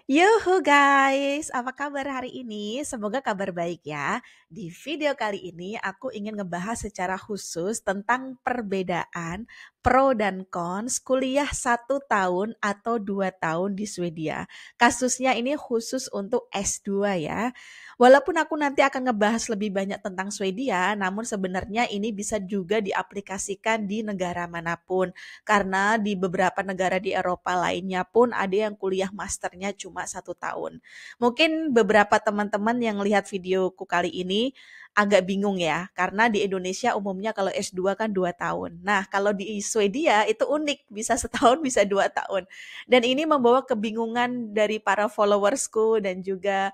Yuhu guys, apa kabar hari ini? Semoga kabar baik ya. Di video kali ini aku ingin ngebahas secara khusus tentang perbedaan pro dan cons kuliah 1 tahun atau 2 tahun di Swedia. Kasusnya ini khusus untuk S2 ya. Walaupun aku nanti akan ngebahas lebih banyak tentang Swedia, namun sebenarnya ini bisa juga diaplikasikan di negara manapun. Karena di beberapa negara di Eropa lainnya pun ada yang kuliah masternya cuma 1 tahun. Mungkin beberapa teman-teman yang lihat videoku kali ini agak bingung ya, karena di Indonesia umumnya kalau S2 kan 2 tahun. Nah, kalau di Swedia itu unik, bisa setahun, bisa 2 tahun. Dan ini membawa kebingungan dari para followersku dan juga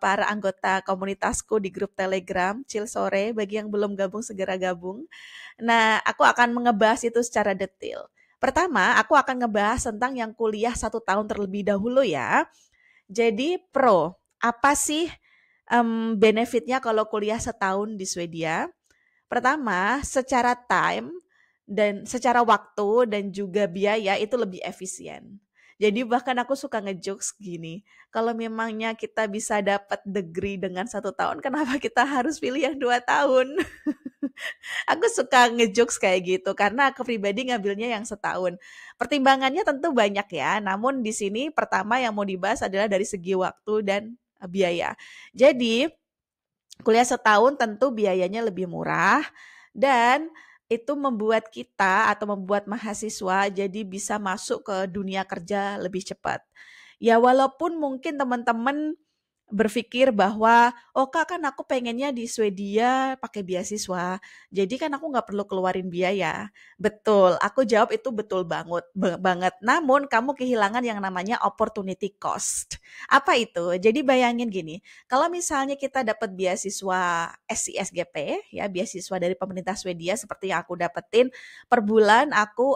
para anggota komunitasku di grup Telegram, Chill Sore, bagi yang belum gabung segera gabung. Nah, aku akan ngebahas itu secara detail. Pertama, aku akan ngebahas tentang yang kuliah 1 tahun terlebih dahulu ya. Jadi pro, apa sih benefitnya kalau kuliah setahun di Swedia? Pertama, secara time dan secara waktu dan juga biaya itu lebih efisien. Jadi bahkan aku suka ngejokes gini, kalau memangnya kita bisa dapat degree dengan 1 tahun, kenapa kita harus pilih yang 2 tahun? Aku suka ngejokes kayak gitu karena aku pribadi ngambilnya yang setahun. Pertimbangannya tentu banyak ya, namun di sini pertama yang mau dibahas adalah dari segi waktu dan biaya. Jadi kuliah setahun tentu biayanya lebih murah dan itu membuat kita atau membuat mahasiswa jadi bisa masuk ke dunia kerja lebih cepat. Ya walaupun mungkin teman-teman berpikir bahwa, "Oh Kak, kan aku pengennya di Swedia pakai beasiswa, jadi kan aku nggak perlu keluarin biaya." Betul, aku jawab itu betul banget. Namun kamu kehilangan yang namanya opportunity cost. Apa itu? Jadi bayangin gini, kalau misalnya kita dapat beasiswa SISGP, ya beasiswa dari pemerintah Swedia seperti yang aku dapetin, per bulan aku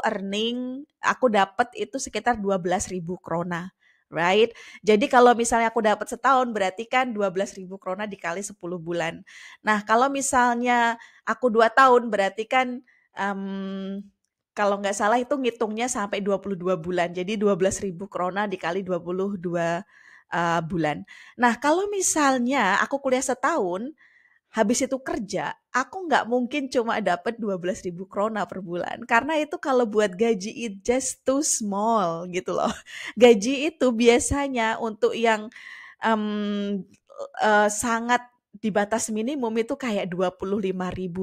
dapat itu sekitar 12.000 krona, right? Jadi kalau misalnya aku dapat setahun berarti kan 12.000 krona dikali 10 bulan. Nah, kalau misalnya aku 2 tahun berarti kan kalau nggak salah itu ngitungnya sampai 22 bulan. Jadi 12.000 krona dikali 22 bulan. Nah, kalau misalnya aku kuliah setahun, habis itu kerja, aku nggak mungkin cuma dapat 12.000 krona per bulan. Karena itu kalau buat gaji it just too small gitu loh. Gaji itu biasanya untuk yang sangat di batas minimum itu kayak 25.000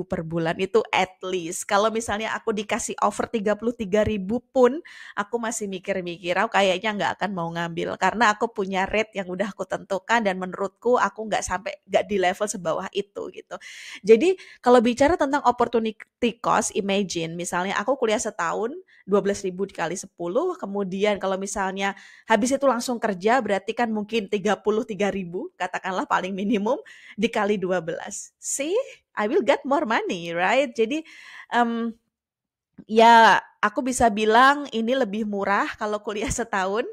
per bulan itu at least. Kalau misalnya aku dikasih offer 33.000 pun aku masih mikir-mikir, aku kayaknya nggak akan mau ngambil karena aku punya rate yang udah aku tentukan dan menurutku aku nggak di level sebawah itu gitu. Jadi kalau bicara tentang opportunity cost, imagine misalnya aku kuliah setahun 12.000 dikali 10, kemudian kalau misalnya habis itu langsung kerja berarti kan mungkin 33.000 katakanlah paling minimum dikali 12. See, I will get more money, right? Jadi um, ya aku bisa bilang ini lebih murah kalau kuliah setahun.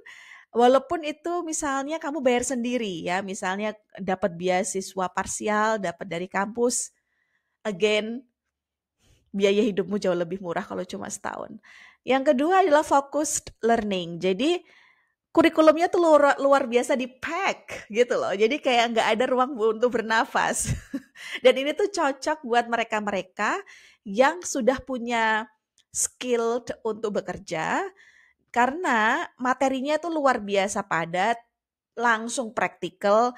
Walaupun itu misalnya kamu bayar sendiri ya, misalnya dapat beasiswa parsial, dapat dari kampus, again biaya hidupmu jauh lebih murah kalau cuma setahun. Yang kedua adalah focused learning. Jadi kurikulumnya tuh luar, luar biasa di-pack gitu loh. Jadi kayak nggak ada ruang untuk bernafas. Dan ini tuh cocok buat mereka-mereka yang sudah punya skilled untuk bekerja karena materinya tuh luar biasa padat, langsung praktikal,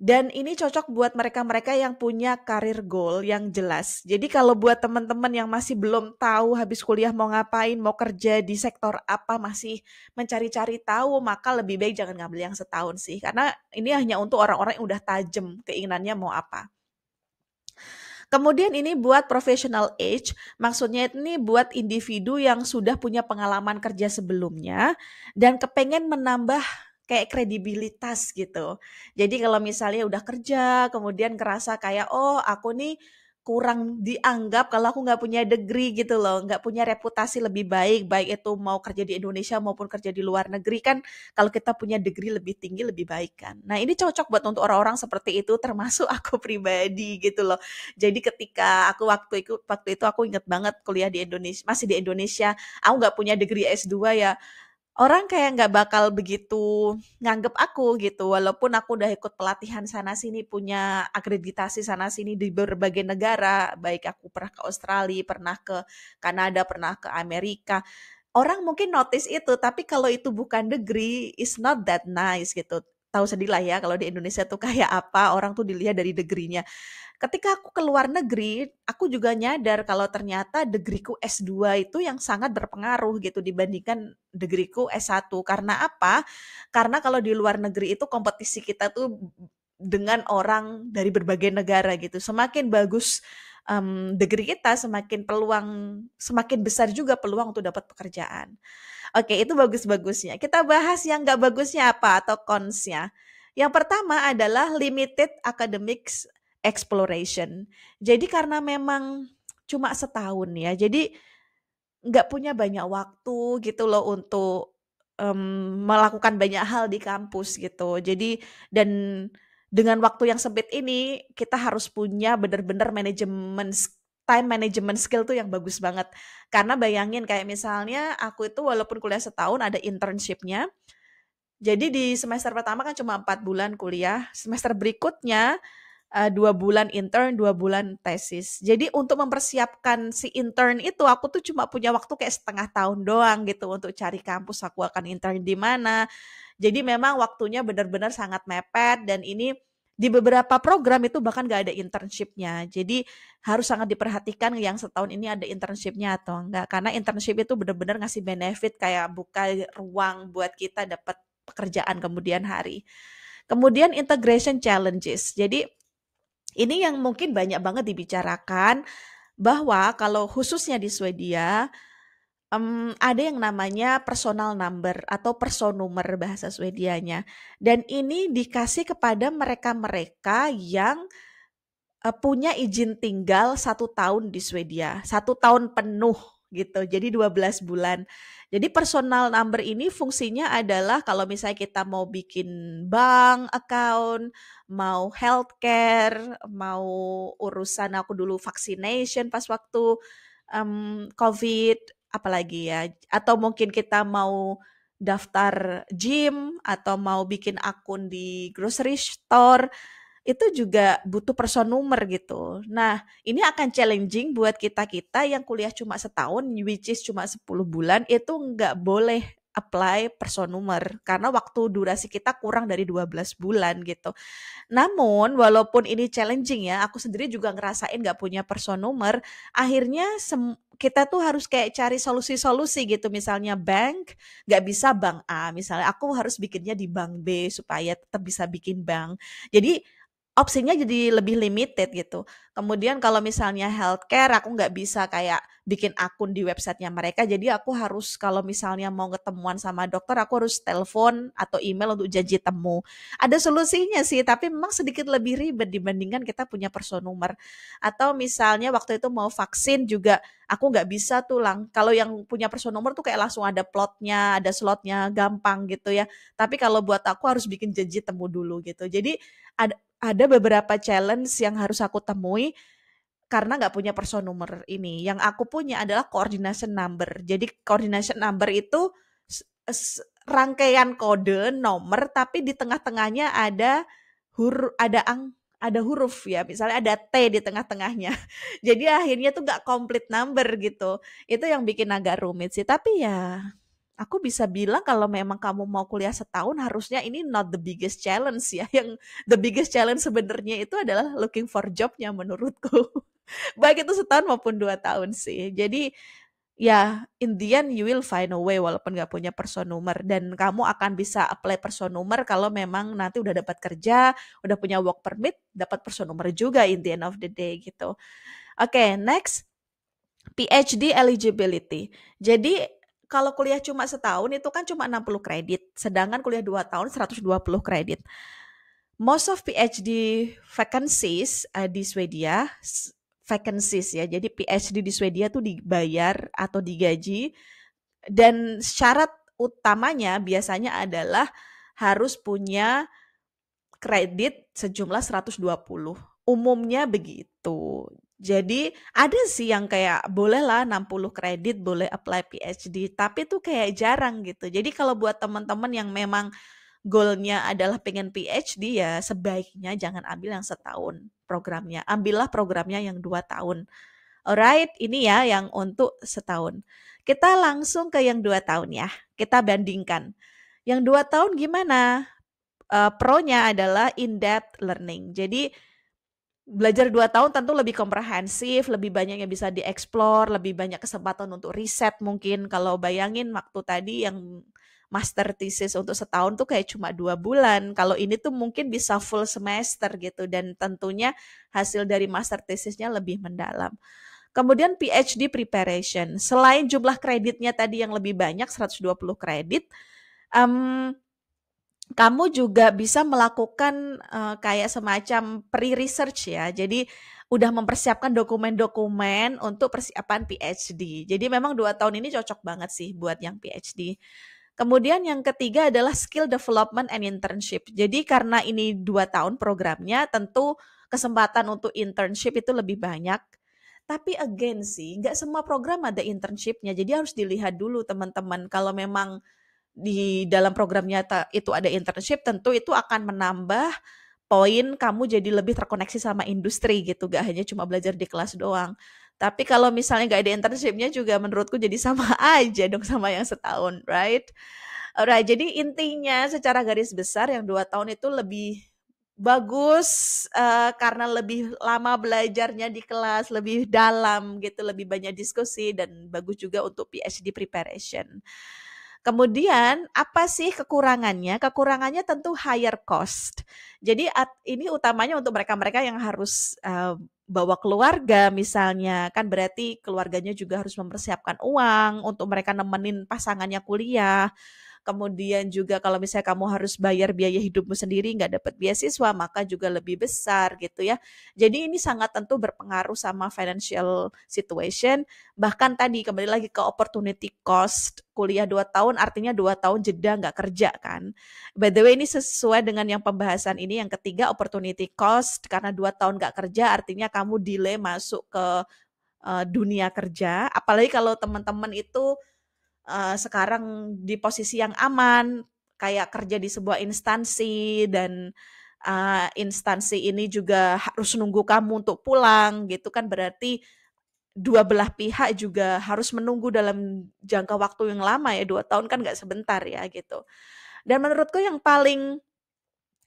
dan ini cocok buat mereka-mereka yang punya karir goal yang jelas. Jadi kalau buat teman-teman yang masih belum tahu habis kuliah mau ngapain, mau kerja di sektor apa, masih mencari-cari tahu, maka lebih baik jangan ngambil yang setahun sih. Karena ini hanya untuk orang-orang yang udah tajam keinginannya mau apa. Kemudian ini buat professional age, maksudnya ini buat individu yang sudah punya pengalaman kerja sebelumnya dan kepengen menambah kayak kredibilitas gitu. Jadi kalau misalnya udah kerja, kemudian ngerasa kayak, oh aku nih kurang dianggap kalau aku nggak punya degree gitu loh, nggak punya reputasi lebih baik, baik itu mau kerja di Indonesia maupun kerja di luar negeri kan kalau kita punya degree lebih tinggi lebih baik kan. Nah ini cocok buat untuk orang-orang seperti itu termasuk aku pribadi gitu loh. Jadi ketika aku waktu itu aku inget banget kuliah di Indonesia, masih di Indonesia, aku nggak punya degree S2 ya. orang kayak nggak bakal begitu nganggep aku gitu, walaupun aku udah ikut pelatihan sana sini, punya akreditasi sana sini di berbagai negara, baik aku pernah ke Australia, pernah ke Kanada, pernah ke Amerika. Orang mungkin notice itu, tapi kalau itu bukan degree, it's not that nice gitu. Tahu sendirilah ya kalau di Indonesia tuh kayak apa, orang tuh dilihat dari degree-nya. Ketika aku ke luar negeri, aku juga nyadar kalau ternyata degreeku S2 itu yang sangat berpengaruh gitu dibandingkan degreeku S1. Karena apa? Karena kalau di luar negeri itu kompetisi kita tuh dengan orang dari berbagai negara gitu. Semakin bagus degree kita, semakin besar juga peluang untuk dapat pekerjaan. Oke, itu bagus-bagusnya. Kita bahas yang nggak bagusnya apa atau cons-nya. Yang pertama adalah limited academics exploration. Jadi karena memang cuma setahun ya, jadi nggak punya banyak waktu gitu loh untuk melakukan banyak hal di kampus gitu. Jadi dan dengan waktu yang sempit ini kita harus punya benar-benar time management skill tuh yang bagus banget. Karena bayangin kayak misalnya aku itu walaupun kuliah setahun ada internship-nya. Jadi di semester pertama kan cuma 4 bulan kuliah, semester berikutnya 2 bulan intern, 2 bulan tesis. Jadi untuk mempersiapkan si intern itu aku tuh cuma punya waktu kayak setengah tahun doang gitu untuk cari kampus aku akan intern di mana. Jadi memang waktunya benar-benar sangat mepet dan ini di beberapa program itu bahkan gak ada internship-nya. Jadi harus sangat diperhatikan yang setahun ini ada internship-nya atau enggak. Karena internship itu benar-benar ngasih benefit kayak buka ruang buat kita dapat pekerjaan kemudian hari. Kemudian integration challenges. Jadi ini yang mungkin banyak banget dibicarakan bahwa kalau khususnya di Swedia, ada yang namanya personal number atau personnummer bahasa Swedianya. Dan ini dikasih kepada mereka-mereka yang punya izin tinggal 1 tahun di Swedia, 1 tahun penuh gitu, jadi 12 bulan. Jadi personal number ini fungsinya adalah kalau misalnya kita mau bikin bank account, mau healthcare, mau urusan aku dulu vaccination pas waktu COVID, apalagi ya, atau mungkin kita mau daftar gym atau mau bikin akun di grocery store itu juga butuh personnummer gitu. Nah, ini akan challenging buat kita-kita yang kuliah cuma setahun, which is cuma 10 bulan, itu nggak boleh apply personnummer karena waktu durasi kita kurang dari 12 bulan gitu. Namun, walaupun ini challenging ya, aku sendiri juga ngerasain nggak punya personnummer, akhirnya kita tuh harus kayak cari solusi-solusi gitu. Misalnya bank, nggak bisa bank A, misalnya aku harus bikinnya di bank B supaya tetap bisa bikin bank. Jadi opsinya jadi lebih limited gitu. Kemudian kalau misalnya healthcare aku nggak bisa kayak bikin akun di websitenya mereka, jadi aku harus kalau misalnya mau ketemuan sama dokter aku harus telepon atau email untuk janji temu. Ada solusinya sih, tapi memang sedikit lebih ribet dibandingkan kita punya personnummer. Atau misalnya waktu itu mau vaksin juga aku nggak bisa tuh kalau yang punya personnummer tuh kayak langsung ada plotnya, ada slotnya, gampang gitu ya. Tapi kalau buat aku harus bikin janji temu dulu gitu. Jadi ada beberapa challenge yang harus aku temui karena nggak punya personnummer ini. Yang aku punya adalah coordination number. Jadi coordination number itu rangkaian kode nomor tapi di tengah-tengahnya ada ada huruf ya, misalnya ada T di tengah-tengahnya. Jadi akhirnya tuh nggak complete number gitu. Itu yang bikin agak rumit sih. Tapi ya aku bisa bilang kalau memang kamu mau kuliah setahun harusnya ini not the biggest challenge ya. Yang the biggest challenge sebenarnya itu adalah looking for job-nya menurutku. Baik itu setahun maupun 2 tahun sih. Jadi ya in the end you will find a way walaupun nggak punya personnummer dan kamu akan bisa apply personnummer kalau memang nanti udah dapat kerja, udah punya work permit, dapat personnummer juga in the end of the day gitu. Oke, next PhD eligibility. Jadi kalau kuliah cuma setahun itu kan cuma 60 kredit, sedangkan kuliah 2 tahun 120 kredit. Most of PhD vacancies di Swedia, vacancies ya, jadi PhD di Swedia tuh dibayar atau digaji dan syarat utamanya biasanya adalah harus punya kredit sejumlah 120. Umumnya begitu. Jadi ada sih yang kayak bolehlah 60 kredit boleh apply PhD, tapi tuh kayak jarang gitu. Jadi kalau buat teman-teman yang memang goalnya adalah pengen PhD ya sebaiknya jangan ambil yang setahun programnya. Ambillah programnya yang 2 tahun. Alright, ini ya yang untuk setahun. Kita langsung ke yang 2 tahun ya. Kita bandingkan. Yang 2 tahun gimana? Pro-nya adalah in-depth learning. Jadi belajar 2 tahun tentu lebih komprehensif, lebih banyak yang bisa dieksplor, lebih banyak kesempatan untuk riset mungkin. Kalau bayangin waktu tadi yang master thesis untuk setahun tuh kayak cuma 2 bulan. Kalau ini tuh mungkin bisa full semester gitu dan tentunya hasil dari master thesisnya lebih mendalam. Kemudian PhD preparation. Selain jumlah kreditnya tadi yang lebih banyak 120 kredit, um, kamu juga bisa melakukan, kayak semacam pre-research ya. Jadi udah mempersiapkan dokumen-dokumen untuk persiapan PhD. Jadi memang 2 tahun ini cocok banget sih buat yang PhD. Kemudian yang ketiga adalah skill development and internship. Jadi karena ini 2 tahun programnya, tentu kesempatan untuk internship itu lebih banyak. Tapi again sih, nggak semua program ada internshipnya. Jadi harus dilihat dulu teman-teman. Kalau memang di dalam programnya itu ada internship, tentu itu akan menambah poin kamu jadi lebih terkoneksi sama industri gitu, gak hanya cuma belajar di kelas doang. Tapi kalau misalnya gak ada internshipnya juga menurutku jadi sama aja dong sama yang setahun, right? Alright, jadi intinya secara garis besar yang 2 tahun itu lebih bagus karena lebih lama belajarnya di kelas, lebih dalam gitu, lebih banyak diskusi dan bagus juga untuk PhD preparation. Kemudian apa sih kekurangannya? Kekurangannya tentu higher cost. Jadi ini utamanya untuk mereka-mereka yang harus bawa keluarga misalnya, kan berarti keluarganya juga harus mempersiapkan uang untuk mereka nemenin pasangannya kuliah. Kemudian juga kalau misalnya kamu harus bayar biaya hidupmu sendiri, nggak dapat beasiswa, maka juga lebih besar gitu ya. Jadi ini sangat tentu berpengaruh sama financial situation. Bahkan tadi kembali lagi ke opportunity cost, kuliah 2 tahun artinya 2 tahun jeda nggak kerja kan. By the way ini sesuai dengan yang pembahasan ini yang ketiga opportunity cost, karena 2 tahun nggak kerja artinya kamu delay masuk ke dunia kerja. Apalagi kalau teman-teman itu sekarang di posisi yang aman, kayak kerja di sebuah instansi dan instansi ini juga harus nunggu kamu untuk pulang gitu kan berarti dua belah pihak juga harus menunggu dalam jangka waktu yang lama ya 2 tahun kan nggak sebentar ya gitu. Dan menurutku yang paling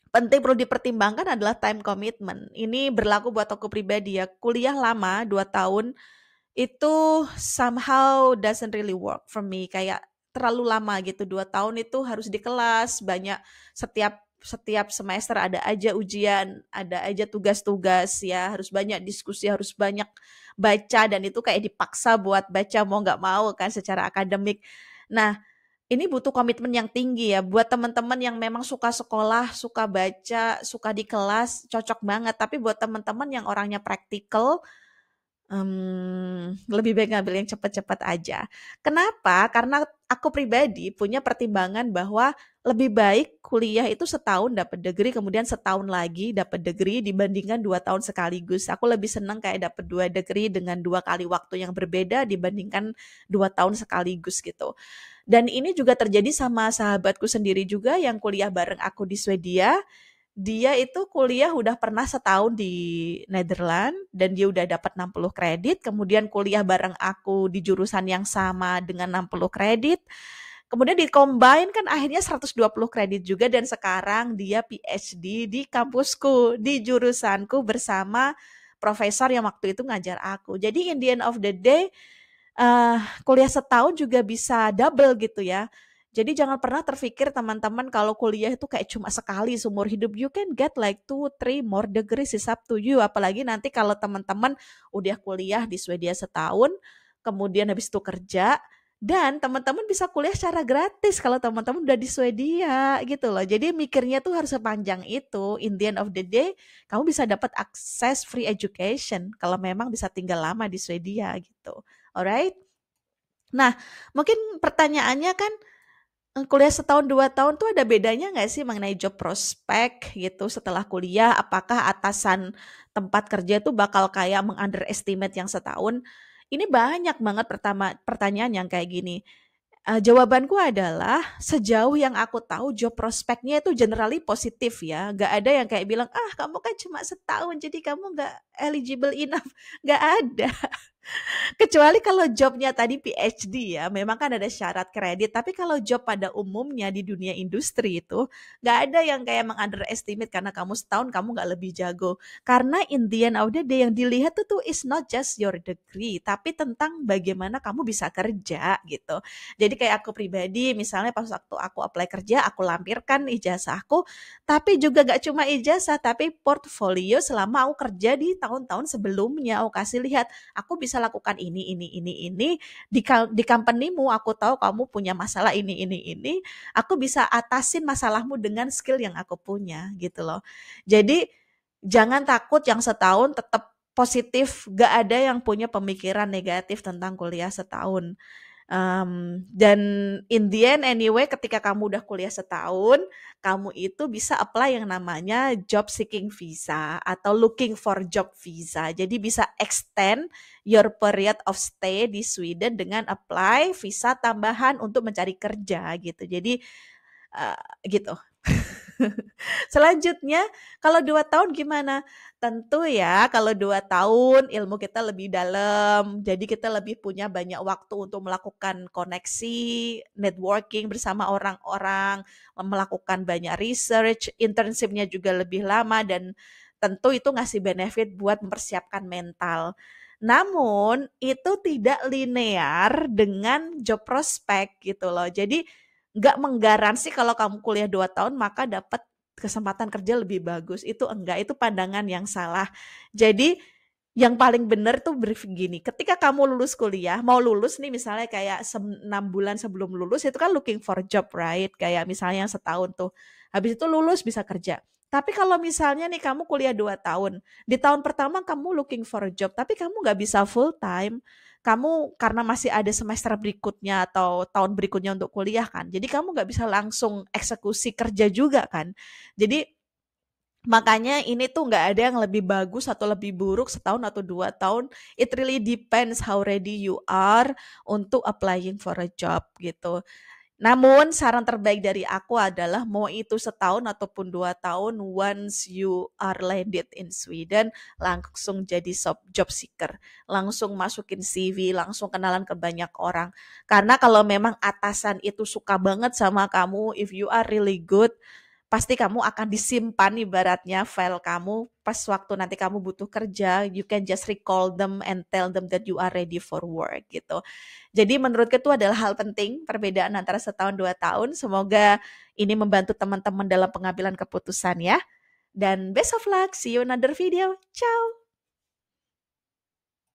penting perlu dipertimbangkan adalah time commitment. Ini berlaku buat aku pribadi ya. Kuliah lama 2 tahun itu somehow doesn't really work for me, kayak terlalu lama gitu, 2 tahun itu harus di kelas, banyak setiap setiap semester ada aja ujian, ada aja tugas-tugas ya, harus banyak diskusi, harus banyak baca dan itu kayak dipaksa buat baca mau nggak mau kan secara akademik. Nah, ini butuh komitmen yang tinggi ya buat teman-teman yang memang suka sekolah, suka baca, suka di kelas, cocok banget. Tapi buat teman-teman yang orangnya praktikal, lebih baik ngambil yang cepat-cepat aja. Kenapa? Karena aku pribadi punya pertimbangan bahwa lebih baik kuliah itu setahun dapat degree, kemudian setahun lagi dapat degree dibandingkan 2 tahun sekaligus. Aku lebih senang kayak dapat 2 degree dengan 2 kali waktu yang berbeda dibandingkan 2 tahun sekaligus gitu. Dan ini juga terjadi sama sahabatku sendiri juga yang kuliah bareng aku di Swedia. Dia itu kuliah udah pernah setahun di Netherlands dan dia udah dapat 60 kredit, kemudian kuliah bareng aku di jurusan yang sama dengan 60 kredit. Kemudian di-combine kan akhirnya 120 kredit juga dan sekarang dia PhD di kampusku, di jurusanku bersama profesor yang waktu itu ngajar aku. Jadi in the end of the day, kuliah setahun juga bisa double gitu ya. Jadi jangan pernah terfikir teman-teman kalau kuliah itu kayak cuma sekali seumur hidup. You can get like 2, 3 more degrees, is up to you. Apalagi nanti kalau teman-teman udah kuliah di Swedia setahun, kemudian habis itu kerja, dan teman-teman bisa kuliah secara gratis kalau teman-teman udah di Swedia gitu loh. Jadi mikirnya tuh harus sepanjang itu. In the end of the day, kamu bisa dapat akses free education kalau memang bisa tinggal lama di Swedia gitu. Alright? Nah, mungkin pertanyaannya kan Kuliah setahun, 2 tahun tuh ada bedanya nggak sih mengenai job prospek gitu setelah kuliah? Apakah atasan tempat kerja tuh bakal kayak meng-underestimate yang setahun? Ini banyak banget pertanyaan yang kayak gini. Jawabanku adalah sejauh yang aku tahu job prospeknya itu generally positif ya, nggak ada yang kayak bilang, "Ah, kamu kan cuma setahun jadi kamu nggak eligible enough." Nggak ada. Kecuali kalau jobnya tadi PhD ya, memang kan ada syarat kredit. Tapi kalau job pada umumnya di dunia industri itu, nggak ada yang kayak meng-underestimate karena kamu setahun kamu nggak lebih jago. Karena in the end of the day yang dilihat tuh is not just your degree, tapi tentang bagaimana kamu bisa kerja gitu. Jadi kayak aku pribadi, misalnya pas waktu aku apply kerja, aku lampirkan ijazahku, tapi juga nggak cuma ijazah, tapi portfolio selama aku kerja di tahun-tahun sebelumnya. Aku kasih lihat, aku bisa lakukan ini, di company-mu aku tahu kamu punya masalah ini, aku bisa atasin masalahmu dengan skill yang aku punya gitu loh. Jadi jangan takut yang setahun tetap positif, gak ada yang punya pemikiran negatif tentang kuliah setahun. Dan in the end anyway ketika kamu udah kuliah setahun, kamu itu bisa apply yang namanya job seeking visa atau looking for job visa. Jadi bisa extend your period of stay di Sweden dengan apply visa tambahan untuk mencari kerja gitu. Jadi gitu. Selanjutnya, kalau 2 tahun gimana? Tentu ya, kalau 2 tahun ilmu kita lebih dalam, jadi kita lebih punya banyak waktu untuk melakukan koneksi, networking bersama orang-orang, melakukan banyak research, internship-nya juga lebih lama dan tentu itu ngasih benefit buat mempersiapkan mental. Namun, itu tidak linear dengan job prospect gitu loh. Jadi nggak menggaransi kalau kamu kuliah 2 tahun maka dapat kesempatan kerja lebih bagus, itu enggak, itu pandangan yang salah. Jadi yang paling benar tuh begini, ketika kamu lulus kuliah, mau lulus nih misalnya kayak 6 bulan sebelum lulus itu kan looking for job, right? Kayak misalnya yang setahun tuh. Habis itu lulus bisa kerja. Tapi kalau misalnya nih kamu kuliah 2 tahun, di tahun pertama kamu looking for a job, tapi kamu nggak bisa full time, kamu karena masih ada semester berikutnya atau tahun berikutnya untuk kuliah kan, jadi kamu nggak bisa langsung eksekusi kerja juga kan. Jadi makanya ini tuh nggak ada yang lebih bagus atau lebih buruk setahun atau 2 tahun. It really depends how ready you are untuk applying for a job gitu. Namun saran terbaik dari aku adalah mau itu setahun ataupun 2 tahun, once you are landed in Sweden, langsung jadi job seeker, langsung masukin CV, langsung kenalan ke banyak orang. Karena kalau memang atasan itu suka banget sama kamu, if you are really good, pasti kamu akan disimpan ibaratnya file kamu pas waktu nanti kamu butuh kerja, you can just recall them and tell them that you are ready for work gitu. Jadi menurutku itu adalah hal penting perbedaan antara setahun 2 tahun. Semoga ini membantu teman-teman dalam pengambilan keputusan ya. Dan best of luck, see you in another video. Ciao!